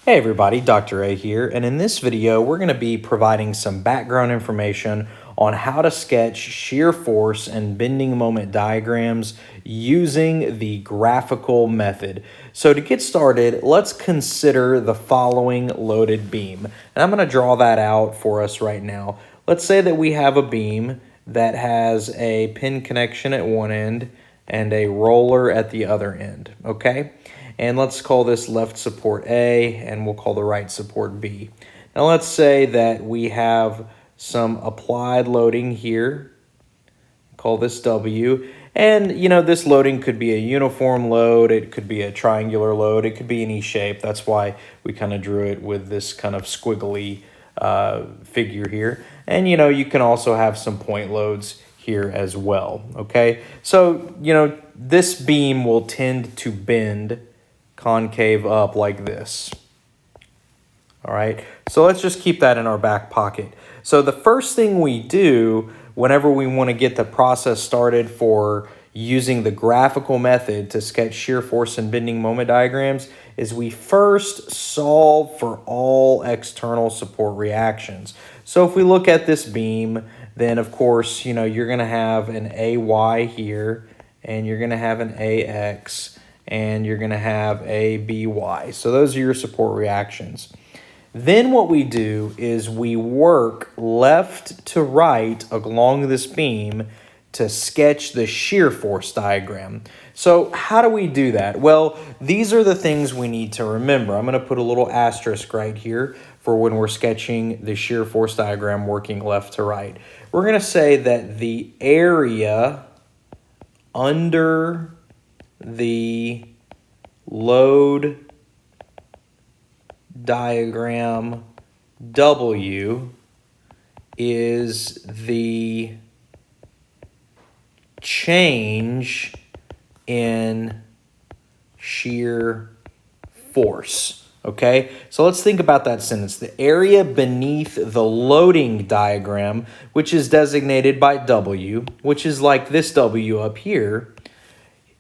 Hey everybody, Dr. A here, and in this video we're going to be providing some background information on how to sketch shear force and bending moment diagrams using the graphical method. So to get started, let's consider the following loaded beam. And I'm going to draw that out for us right now. Let's say that we have a beam that has a pin connection at one end and a roller at the other end, okay? And let's call this left support A, and we'll call the right support B. Now let's say that we have some applied loading here. Call this W. And, you know, this loading could be a uniform load. It could be a triangular load. It could be any shape. That's why we kind of drew it with this kind of squiggly figure here. And, you know, you can also have some point loads here as well, okay? So, you know, this beam will tend to bend concave up like this. All right, so let's just keep that in our back pocket. So the first thing we do whenever we want to get the process started for using the graphical method to sketch shear force and bending moment diagrams is we first solve for all external support reactions. So if we look at this beam, then of course, you know, you're going to have an AY here, and you're going to have an AX, and you're going to have a BY. So those are your support reactions. Then what we do is we work left to right along this beam to sketch the shear force diagram. So how do we do that? Well, these are the things we need to remember. I'm going to put a little asterisk right here for when we're sketching the shear force diagram working left to right. We're going to say that the area under the load diagram W is the change in shear force. Okay, so let's think about that sentence. The area beneath the loading diagram, which is designated by W, which is like this W up here,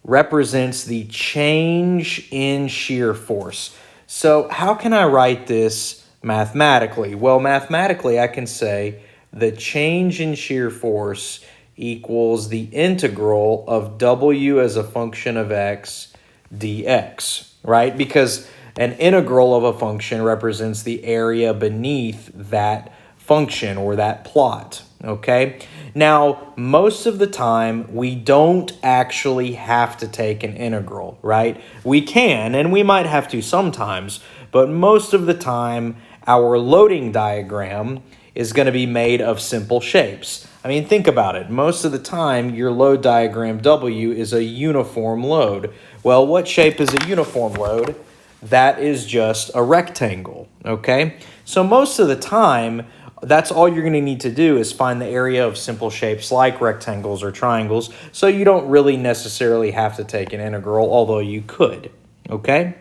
represents the change in shear force. So how can I write this mathematically? Well, mathematically, I can say the change in shear force equals the integral of W as a function of X dx, right? Because an integral of a function represents the area beneath that function or that plot, okay? Now, most of the time, we don't actually have to take an integral, right? We can, and we might have to sometimes, but most of the time, our loading diagram is going to be made of simple shapes. I mean, think about it. Most of the time, your load diagram W is a uniform load. Well, what shape is a uniform load? That is just a rectangle, okay? So most of the time, that's all you're going to need to do is find the area of simple shapes like rectangles or triangles, so you don't really necessarily have to take an integral, although you could, okay?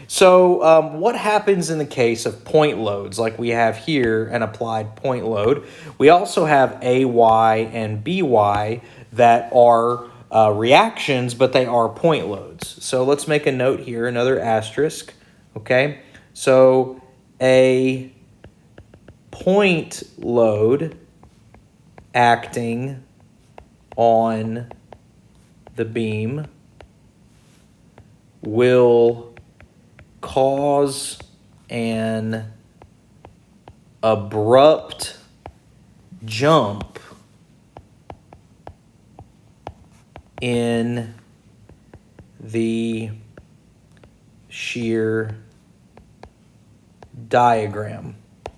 So what happens in the case of point loads, like we have here an applied point load? We also have AY and BY that are reactions, but they are point loads. So let's make a note here, another asterisk, okay? So a point load acting on the beam will cause an abrupt jump in the shear diagram.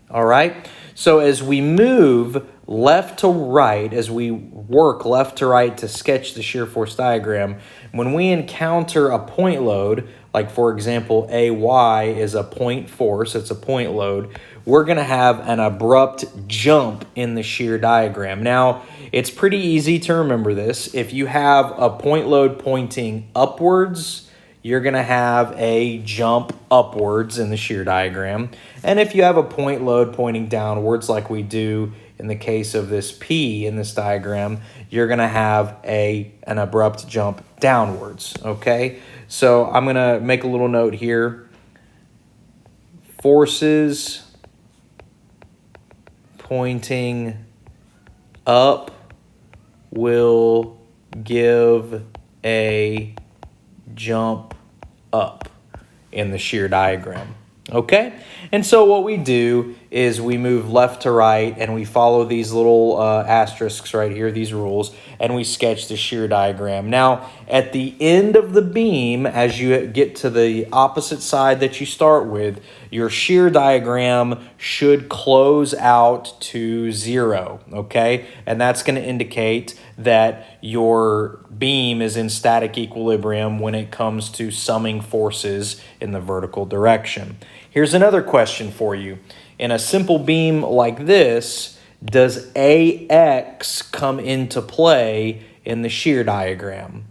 All right, so as we move left to right, as we work left to right to sketch the shear force diagram, when we encounter a point load, like for example, AY is a point force, it's a point load, we're going to have an abrupt jump in the shear diagram. Now, it's pretty easy to remember this. If you have a point load pointing upwards, you're going to have a jump upwards in the shear diagram. And if you have a point load pointing downwards like we do in the case of this P in this diagram, you're going to have an abrupt jump downwards, okay? So I'm going to make a little note here. forces pointing up will give a jump up in the shear diagram. Okay, and so what we do is we move left to right and we follow these little asterisks right here, these rules, and we sketch the shear diagram. Now, at the end of the beam, as you get to the opposite side that you start with, your shear diagram should close out to 0, okay? And that's going to indicate that your beam is in static equilibrium when it comes to summing forces in the vertical direction. Here's another question for you. In a simple beam like this, does AX come into play in the shear diagram?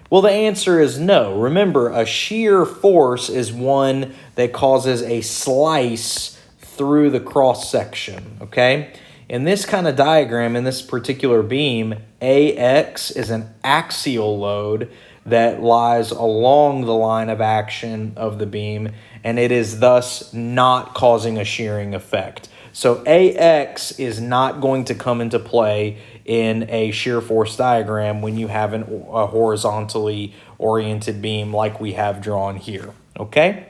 Well, the answer is no. Remember, a shear force is one that causes a slice through the cross section, okay? In this kind of diagram, in this particular beam, AX is an axial load that lies along the line of action of the beam, and it is thus not causing a shearing effect. So AX is not going to come into play in a shear force diagram when you have a horizontally oriented beam like we have drawn here, okay?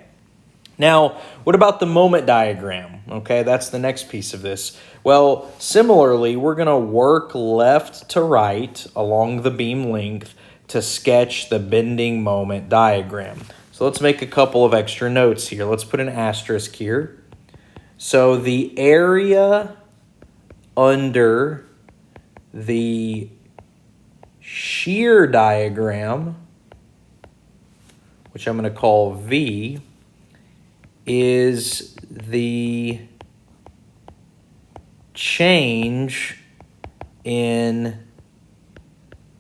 Now, what about the moment diagram? Okay, that's the next piece of this. Well, similarly, we're going to work left to right along the beam length to sketch the bending moment diagram. So let's make a couple of extra notes here. Let's put an asterisk here. So the area under the shear diagram, which I'm going to call V, is the change in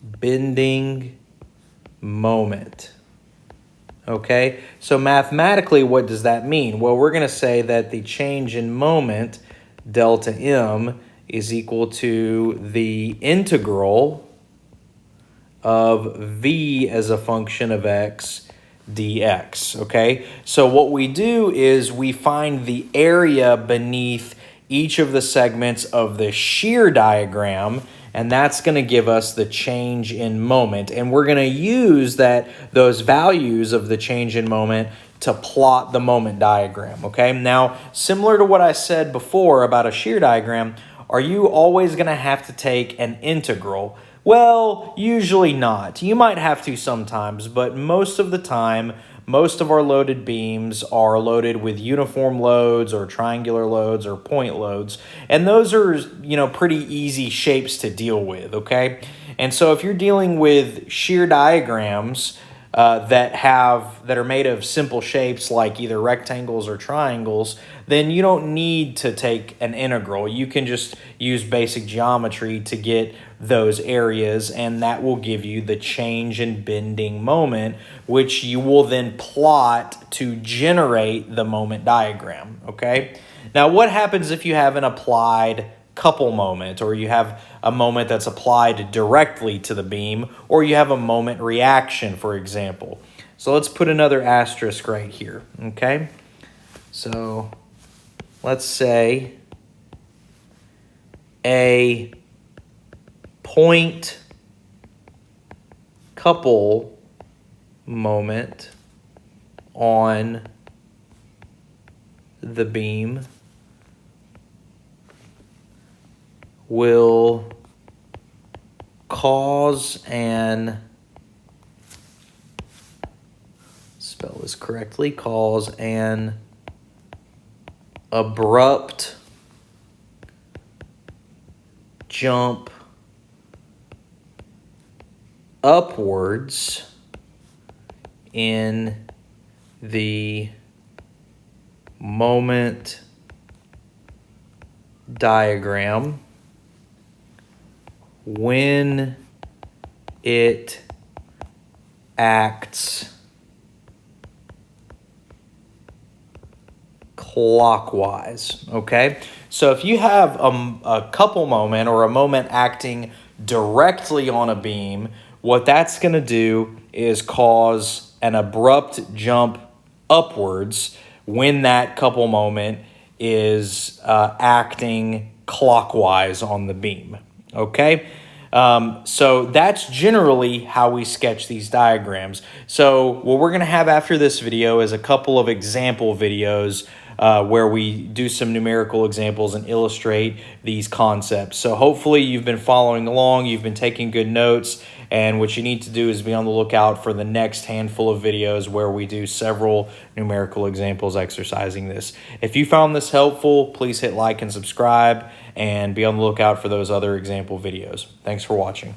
bending moment. Okay, so mathematically, what does that mean? Well, we're going to say that the change in moment, delta M, is equal to the integral of V as a function of X dx, okay? So what we do is we find the area beneath each of the segments of the shear diagram, and that's going to give us the change in moment. And we're going to use those values of the change in moment to plot the moment diagram, okay? Now, similar to what I said before about a shear diagram, are you always going to have to take an integral? Well, usually not. You might have to sometimes, but most of the time, most of our loaded beams are loaded with uniform loads or triangular loads or point loads, and those are, pretty easy shapes to deal with, okay? And so if you're dealing with shear diagrams that are made of simple shapes like either rectangles or triangles, then you don't need to take an integral. You can just use basic geometry to get those areas, and that will give you the change in bending moment, which you will then plot to generate the moment diagram, okay? Now, what happens if you have an applied couple moment, or you have a moment that's applied directly to the beam, or you have a moment reaction, for example? So let's put another asterisk right here, okay? So let's say a point couple moment on the beam will cause an, spell this correctly, cause an abrupt jump upwards in the moment diagram when it acts clockwise, okay? So if you have a couple moment or a moment acting directly on a beam, what that's going to do is cause an abrupt jump upwards, when that couple moment is acting clockwise on the beam, okay? So that's generally how we sketch these diagrams. So what we're going to have after this video is a couple of example videos where we do some numerical examples and illustrate these concepts. So hopefully you've been following along, you've been taking good notes, and what you need to do is be on the lookout for the next handful of videos where we do several numerical examples exercising this. If you found this helpful, please hit like and subscribe, and be on the lookout for those other example videos. Thanks for watching.